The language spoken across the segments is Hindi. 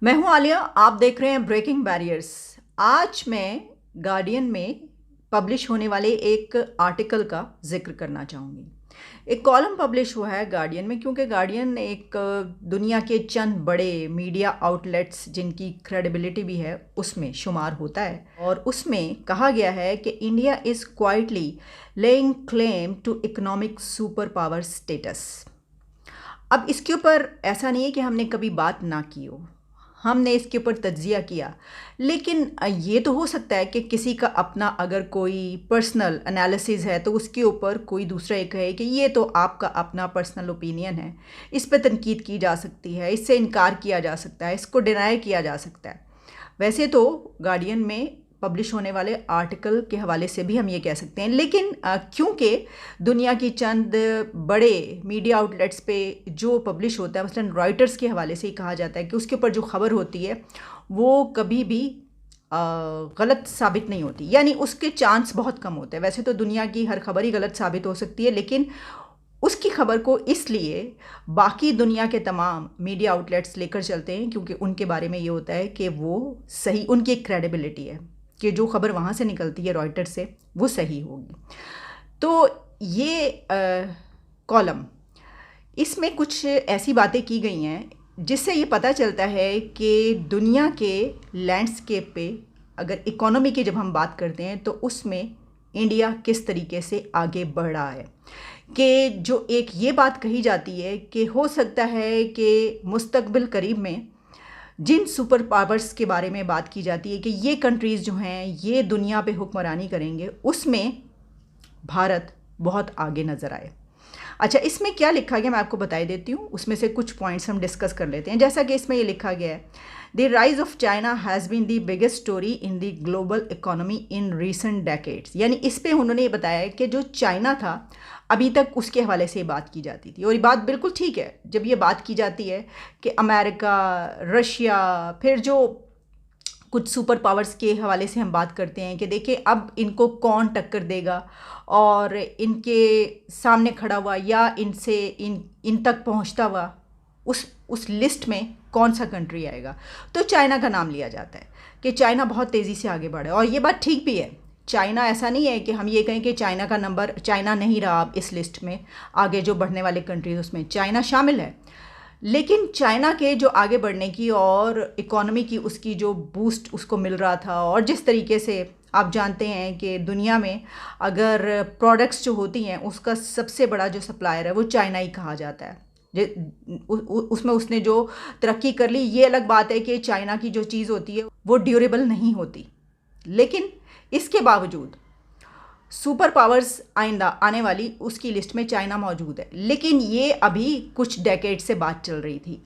मैं हूं आलिया। आप देख रहे हैं ब्रेकिंग बैरियर्स। आज मैं गार्डियन में पब्लिश होने वाले एक आर्टिकल का जिक्र करना चाहूँगी। एक कॉलम पब्लिश हुआ है गार्डियन में, क्योंकि गार्डियन एक दुनिया के चंद बड़े मीडिया आउटलेट्स जिनकी क्रेडिबिलिटी भी है उसमें शुमार होता है, और उसमें कहा गया है कि India is quietly laying claim to economic super power status. अब इसके ऊपर ऐसा नहीं है कि हमने कभी बात ना की हो, हमने इसके ऊपर तज्जिया किया, लेकिन ये तो हो सकता है कि किसी का अपना अगर कोई पर्सनल एनालिसिस है तो उसके ऊपर कोई दूसरा ये कहे कि ये तो आपका अपना पर्सनल ओपिनियन है, इस पर तनकीद की जा सकती है, इससे इनकार किया जा सकता है, इसको डिनाई किया जा सकता है। वैसे तो गार्डियन में पब्लिश होने वाले आर्टिकल के हवाले से भी हम ये कह सकते हैं, लेकिन क्योंकि दुनिया की चंद बड़े मीडिया आउटलेट्स पे जो पब्लिश होता है, मसलन रॉयटर्स के हवाले से ही कहा जाता है कि उसके ऊपर जो खबर होती है वो कभी भी गलत साबित नहीं होती, यानी उसके चांस बहुत कम होते हैं। वैसे तो दुनिया की हर खबर ही गलत साबित हो सकती है, लेकिन उसकी खबर को इसलिए बाकी दुनिया के तमाम मीडिया आउटलेट्स लेकर चलते हैं क्योंकि उनके बारे में ये होता है कि वो सही, उनकी एक क्रेडिबिलिटी है कि जो खबर वहाँ से निकलती है रॉयटर से वो सही होगी। तो ये कॉलम, इसमें कुछ ऐसी बातें की गई हैं जिससे ये पता चलता है कि दुनिया के लैंडस्केप पे अगर इकोनॉमी की जब हम बात करते हैं तो उसमें इंडिया किस तरीके से आगे बढ़ रहा है। कि जो एक ये बात कही जाती है कि हो सकता है कि मुस्तकबिल करीब में जिन सुपर पावर्स के बारे में बात की जाती है कि ये कंट्रीज़ जो हैं ये दुनिया पे हुक्मरानी करेंगे, उसमें भारत बहुत आगे नज़र आए। अच्छा, इसमें क्या लिखा गया मैं आपको बताई देती हूँ, उसमें से कुछ पॉइंट्स हम डिस्कस कर लेते हैं। जैसा कि इसमें ये लिखा गया है, the rise of China has been the biggest story in the global economy in recent decades. यानी इस पे उन्होंने ये बताया है कि जो चाइना था अभी तक उसके हवाले से बात की जाती थी, और ये बात बिल्कुल ठीक है। जब ये बात की जाती है कि अमेरिका, रशिया, फिर जो कुछ सुपर पावर्स के हवाले से हम बात करते हैं कि देखिए अब इनको कौन टक्कर देगा, और इनके सामने खड़ा हुआ या इनसे इन तक पहुंचता हुआ उस लिस्ट में कौन सा कंट्री आएगा, तो चाइना का नाम लिया जाता है कि चाइना बहुत तेज़ी से आगे बढ़े। और ये बात ठीक भी है। चाइना, ऐसा नहीं है कि हम ये कहें कि चाइना का नंबर, चाइना नहीं रहा अब इस लिस्ट में, आगे जो बढ़ने वाले कंट्रीज उसमें चाइना शामिल है, लेकिन चाइना के जो आगे बढ़ने की और इकोनॉमी की उसकी जो बूस्ट उसको मिल रहा था, और जिस तरीके से आप जानते हैं कि दुनिया में अगर प्रोडक्ट्स जो होती हैं उसका सबसे बड़ा जो सप्लायर है वो चाइना ही कहा जाता है। उसमें उसने जो तरक्की कर ली, ये अलग बात है कि चाइना की जो चीज़ होती है वो ड्यूरेबल नहीं होती, लेकिन इसके बावजूद सुपर पावर्स आइंदा आने वाली उसकी लिस्ट में चाइना मौजूद है। लेकिन ये अभी कुछ डेकेड से बात चल रही थी।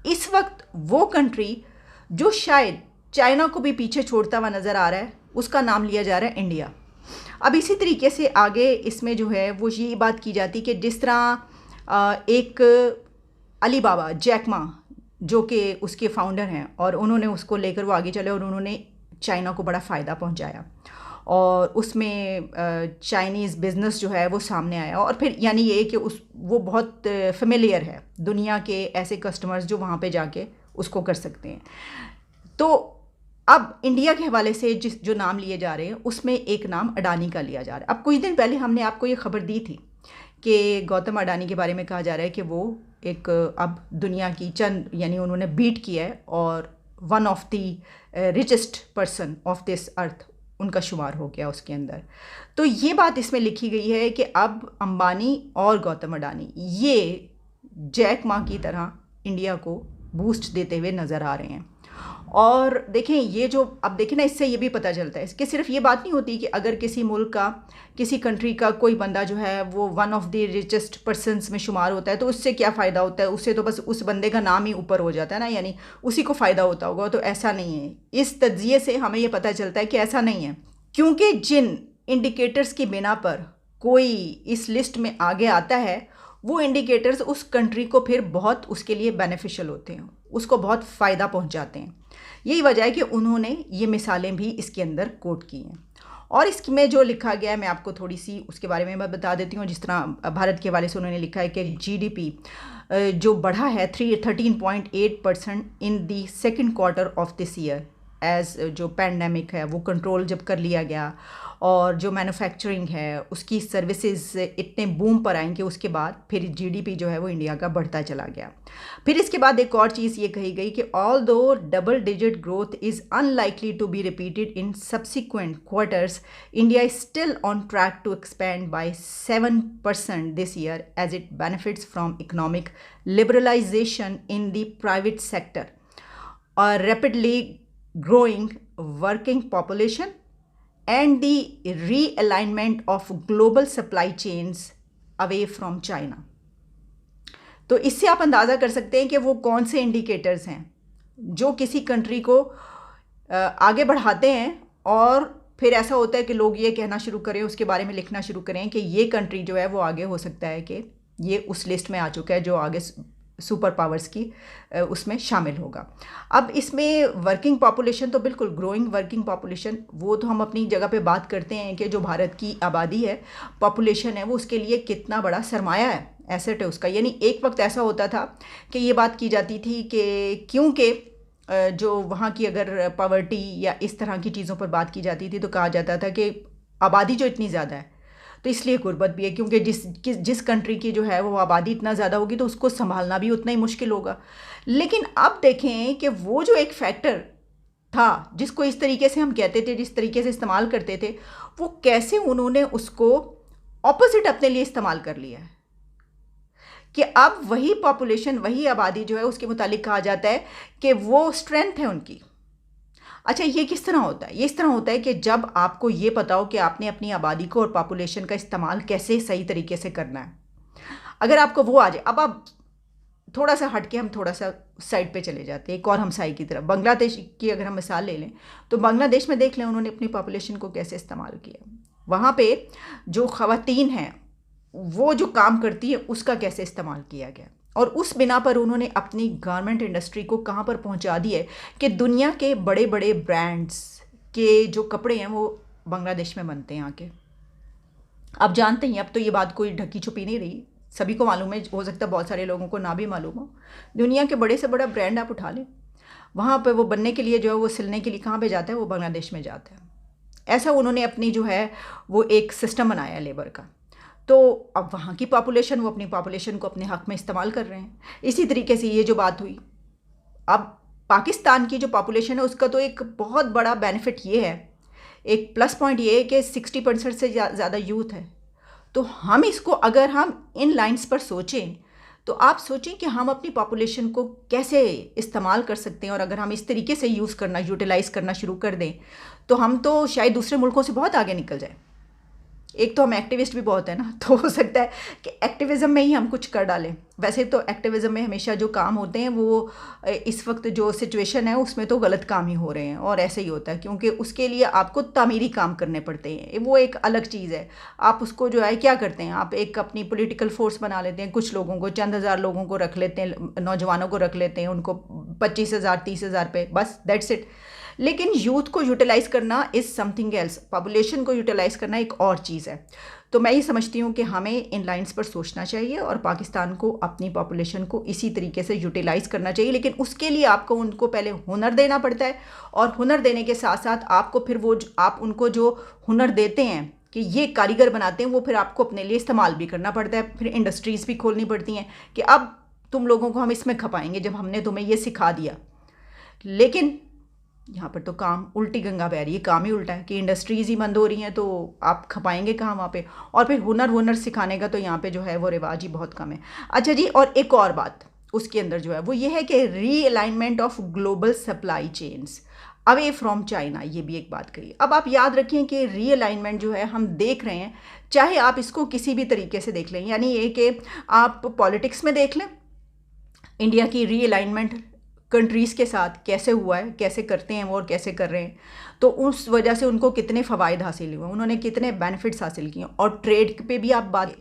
इस वक्त वो कंट्री जो शायद चाइना को भी पीछे छोड़ता हुआ नज़र आ रहा है, उसका नाम लिया जा रहा है इंडिया। अब इसी तरीके से आगे इसमें जो है वो ये बात की जाती कि जिस तरह एक अली बाबा, जैक मा, जो कि उसके फाउंडर हैं, और उन्होंने उसको लेकर वो आगे चले और उन्होंने चाइना को बड़ा फ़ायदा पहुंचाया, और उसमें चाइनीज़ बिज़नेस जो है वो सामने आया, और फिर यानी ये कि वो बहुत फेमिलियर है दुनिया के ऐसे कस्टमर्स जो वहाँ पे जाके उसको कर सकते हैं। तो अब इंडिया के हवाले से जो नाम लिए जा रहे हैं उसमें एक नाम अडानी का लिया जा रहा है। अब कुछ दिन पहले हमने आपको ये खबर दी थी कि गौतम अडानी के बारे में कहा जा रहा है कि वो एक अब दुनिया की चंद, यानी उन्होंने बीट किया है और one of the richest person of this earth उनका शुमार हो गया उसके अंदर। तो ये बात इसमें लिखी गई है कि अब अंबानी और गौतम अडानी ये जैक मा की तरह इंडिया को बूस्ट देते हुए नज़र आ रहे हैं। और देखें ये जो, अब देखें ना, इससे ये भी पता चलता है कि सिर्फ ये बात नहीं होती कि अगर किसी मुल्क का, किसी कंट्री का कोई बंदा जो है वो one of the richest persons में शुमार होता है तो उससे क्या फ़ायदा होता है, उससे तो बस उस बंदे का नाम ही ऊपर हो जाता है ना, यानी उसी को फ़ायदा होता होगा। तो ऐसा नहीं है। इस तज्जिए से हमें ये पता चलता है कि ऐसा नहीं है, क्योंकि जिन इंडिकेटर्स की बिना पर कोई इस लिस्ट में आगे आता है वो इंडिकेटर्स उस कंट्री को फिर बहुत उसके लिए बेनिफिशियल होते हैं, उसको बहुत फ़ायदा पहुंचाते हैं। यही वजह है कि उन्होंने ये मिसालें भी इसके अंदर कोट की हैं। और इसमें जो लिखा गया है मैं आपको थोड़ी सी उसके बारे में मैं बता देती हूँ। जिस तरह भारत के हवाले से उन्होंने लिखा है कि जीडीपी जो बढ़ा है 13.8% in the second quarter of this year, as जो पैंडमिक है वो कंट्रोल जब कर लिया गया और जो मैन्युफैक्चरिंग है उसकी सर्विसेज इतने बूम पर आएंगे, उसके बाद फिर जीडीपी जो है वो इंडिया का बढ़ता चला गया। फिर इसके बाद एक और चीज़ ये कही गई कि although double digit growth is unlikely to be repeated in subsequent quarters, India is still on track to expand by 7% this year as it benefits from economic liberalisation in the private sector और rapidly growing working population and the realignment of global supply chains away from China। तो इससे आप अंदाज़ा कर सकते हैं कि वो कौन से इंडिकेटर्स हैं जो किसी कंट्री को आगे बढ़ाते हैं और फिर ऐसा होता है कि लोग ये कहना शुरू करें, उसके बारे में लिखना शुरू करें कि ये कंट्री जो है वो आगे हो सकता है कि ये उस लिस्ट में आ चुका है जो आगे सुपर पावर्स की उसमें शामिल होगा। अब इसमें वर्किंग पॉपुलेशन तो बिल्कुल ग्रोइंग वर्किंग पॉपुलेशन, वो तो हम अपनी जगह पे बात करते हैं कि जो भारत की आबादी है, पॉपुलेशन है, वो उसके लिए कितना बड़ा सरमाया है, एसेट है उसका। यानी एक वक्त ऐसा होता था कि ये बात की जाती थी कि क्योंकि जो वहाँ की अगर पॉवर्टी या इस तरह की चीज़ों पर बात की जाती थी तो कहा जाता था कि आबादी जो इतनी ज़्यादा है तो इसलिए गुर्बत भी है, क्योंकि जिस कंट्री की जो है वो आबादी इतना ज़्यादा होगी तो उसको संभालना भी उतना ही मुश्किल होगा। लेकिन अब देखें कि वो जो एक फैक्टर था जिसको इस तरीके से हम कहते थे, जिस तरीके से इस्तेमाल करते थे, वो कैसे उन्होंने उसको ऑपोजिट अपने लिए इस्तेमाल कर लिया है कि अब वही पॉपुलेशन, वही आबादी जो है उसके मुतालिक कहा जाता है कि वो स्ट्रेंथ है उनकी। अच्छा, ये किस तरह होता है? ये इस तरह होता है कि जब आपको ये पता हो कि आपने अपनी आबादी को और पॉपुलेशन का इस्तेमाल कैसे सही तरीके से करना है। अगर आपको वो आ जाए, अब आप थोड़ा सा हट के हम थोड़ा सा साइड पे चले जाते हैं, एक और हमसाई की तरफ, बांग्लादेश की अगर हम मिसाल ले लें तो बांग्लादेश में देख लें उन्होंने अपनी पॉपुलेशन को कैसे इस्तेमाल किया। वहाँ पे जो ख़वातीन हैं वो जो काम करती है उसका कैसे इस्तेमाल किया गया और उस बिना पर उन्होंने अपनी गारमेंट इंडस्ट्री को कहाँ पर पहुँचा दी है कि दुनिया के बड़े बड़े ब्रांड्स के जो कपड़े हैं वो बांग्लादेश में बनते हैं आके। आप जानते हैं, अब तो ये बात कोई ढकी छुपी नहीं रही, सभी को मालूम है, हो सकता है बहुत सारे लोगों को ना भी मालूम हो। दुनिया के बड़े से बड़ा ब्रांड आप उठा लें, वहाँ पर वो बनने के लिए जो है वो सिलने के लिए कहाँ पर जाता है, वो बांग्लादेश में जाता है। ऐसा उन्होंने अपनी जो है वो एक सिस्टम बनाया लेबर का। तो अब वहाँ की पॉपुलेशन, वो अपनी पॉपुलेशन को अपने हक़ में इस्तेमाल कर रहे हैं। इसी तरीके से ये जो बात हुई, अब पाकिस्तान की जो पॉपुलेशन है उसका तो एक बहुत बड़ा बेनिफिट ये है, एक प्लस पॉइंट ये है कि 60% से ज़्यादा यूथ है। तो हम इसको अगर हम इन लाइंस पर सोचें तो आप सोचें कि हम अपनी पॉपुलेशन को कैसे इस्तेमाल कर सकते हैं, और अगर हम इस तरीके से यूज़ करना, यूटिलाइज़ करना शुरू कर दें तो हम तो शायद दूसरे मुल्कों से बहुत आगे निकल जाएं। एक तो हम एक्टिविस्ट भी बहुत है ना, तो हो सकता है कि एक्टिविज़म में ही हम कुछ कर डालें। वैसे तो एक्टिविज़म में हमेशा जो काम होते हैं वो इस वक्त जो सिचुएशन है उसमें तो गलत काम ही हो रहे हैं, और ऐसे ही होता है क्योंकि उसके लिए आपको तामीरी काम करने पड़ते हैं, वो एक अलग चीज़ है। आप उसको जो है क्या करते हैं, आप एक अपनी पॉलिटिकल फोर्स बना लेते हैं, कुछ लोगों को, चंद हज़ार लोगों को रख लेते हैं, नौजवानों को रख लेते हैं, उनको 25,000 30,000 पे, बस दैट्स इट। लेकिन यूथ को यूटिलाइज़ करना इज़ समथिंग एल्स, पॉपुलेशन को यूटिलाइज़ करना एक और चीज़ है। तो मैं ये समझती हूँ कि हमें इन लाइंस पर सोचना चाहिए और पाकिस्तान को अपनी पॉपुलेशन को इसी तरीके से यूटिलाइज़ करना चाहिए। लेकिन उसके लिए आपको उनको पहले हुनर देना पड़ता है, और हुनर देने के साथ साथ आपको फिर वो आप उनको जो हुनर देते हैं कि ये कारीगर बनाते हैं, वो फिर आपको अपने लिए इस्तेमाल भी करना पड़ता है। फिर इंडस्ट्रीज़ भी खोलनी पड़ती हैं कि अब तुम लोगों को हम इसमें खपाएंगे जब हमने तुम्हें ये सिखा दिया। लेकिन यहाँ पर तो काम उल्टी गंगा बह रही है, काम ही उल्टा है कि इंडस्ट्रीज़ ही बंद हो रही हैं तो आप खपाएंगे कहाँ वहाँ पे, और फिर हुनर सिखाने का तो यहाँ पे जो है वो रिवाज ही बहुत कम है। अच्छा जी, और एक और बात उसके अंदर जो है वो ये है कि realignment of global supply chains away from China, ये भी एक बात कही। अब आप याद रखें कि रीअलाइनमेंट जो है हम देख रहे हैं, चाहे आप इसको किसी भी तरीके से देख लें, यानी ये कि आप पॉलिटिक्स में देख लें, इंडिया की रीअलाइनमेंट कंट्रीज़ के साथ कैसे हुआ है, कैसे करते हैं वो और कैसे कर रहे हैं, तो उस वजह से उनको कितने फ़वाइद हासिल हुए, उन्होंने कितने बेनिफिट्स हासिल किए। और ट्रेड पे भी आप बात,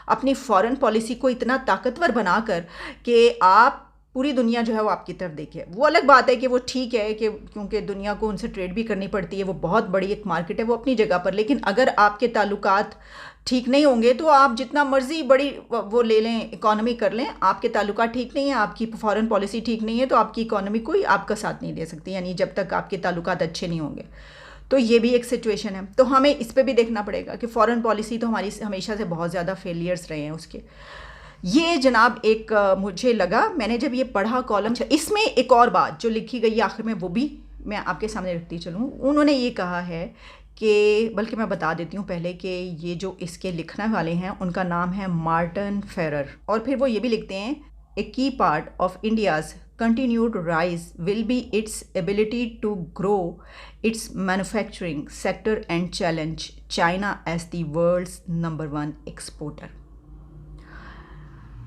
अपनी फॉरेन पॉलिसी को इतना ताकतवर बनाकर कि आप पूरी दुनिया जो है वो आपकी तरफ देखे। वो अलग बात है कि वो ठीक है कि क्योंकि दुनिया को उनसे ट्रेड भी करनी पड़ती है, वो बहुत बड़ी एक मार्केट है, वो अपनी जगह पर। लेकिन अगर आपके ताल्लुकात ठीक नहीं होंगे तो आप जितना मर्जी बड़ी वो ले लें, इकॉनमी कर लें, आपके ताल्लुकात ठीक नहीं है, आपकी फॉरेन पॉलिसी ठीक नहीं है, तो आपकी इकॉनमी कोई आपका साथ नहीं दे सकती, यानी जब तक आपके ताल्लुकात अच्छे नहीं होंगे। तो ये भी एक सिचुएशन है। तो हमें इस पर भी देखना पड़ेगा कि फॉरेन पॉलिसी तो हमारी हमेशा से बहुत ज़्यादा फेलियर्स रहे हैं उसके। ये जनाब एक मुझे लगा, मैंने जब ये पढ़ा कॉलम, इसमें एक और बात जो लिखी गई है आखिर में वो भी मैं आपके सामने रखती चलूँ। उन्होंने ये कहा है कि, बल्कि मैं बता देती हूँ पहले कि ये जो इसके लिखने वाले हैं उनका नाम है मार्टिन फेरर। और फिर वो ये भी लिखते हैं, ए की part of India's continued rise will be its ability to grow its manufacturing sector and challenge China as the world's #1 exporter.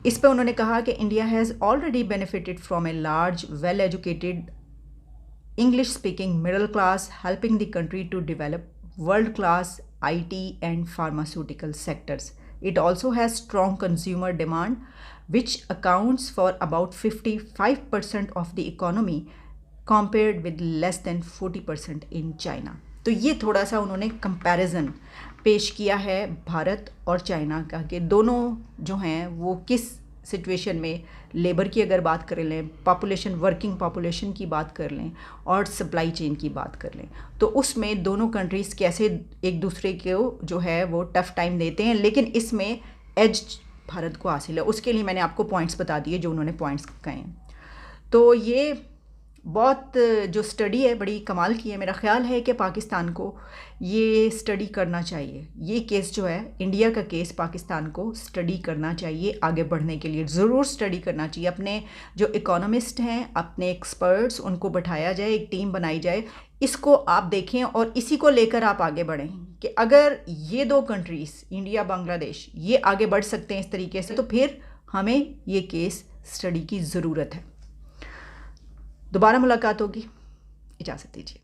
इस पर उन्होंने कहा कि India has already benefited from a large well educated English speaking middle class, helping the country to develop world class IT and pharmaceutical sectors. It also has strong consumer demand, which accounts for about 55% of the economy, compared with less than 40% in China. तो ये थोड़ा सा उन्होंने कंपैरिजन पेश किया है भारत और चाइना का, कि दोनों जो हैं वो किस सिचुएशन में, लेबर की अगर बात कर लें, पॉपुलेशन, वर्किंग पॉपुलेशन की बात कर लें और सप्लाई चेन की बात कर लें, तो उसमें दोनों कंट्रीज़ कैसे एक दूसरे को जो है वो टफ़ टाइम देते हैं। लेकिन इसमें एज भारत को हासिल है। उसके लिए मैंने आपको पॉइंट्स बता दिए जो उन्होंने पॉइंट्स कहे हैं। तो ये बहुत जो स्टडी है बड़ी कमाल की है। मेरा ख़्याल है कि पाकिस्तान को ये स्टडी करना चाहिए। ये केस जो है, इंडिया का केस, पाकिस्तान को स्टडी करना चाहिए, आगे बढ़ने के लिए ज़रूर स्टडी करना चाहिए। अपने जो इकोनॉमिस्ट हैं, अपने एक्सपर्ट्स, उनको बैठाया जाए, एक टीम बनाई जाए, इसको आप देखें और इसी को लेकर आप आगे बढ़ें कि अगर ये दो कंट्रीज़, इंडिया बांग्लादेश, ये आगे बढ़ सकते हैं इस तरीके से, तो फिर हमें ये केस स्टडी की ज़रूरत है। दोबारा मुलाकात होगी, इजाज़त दीजिए।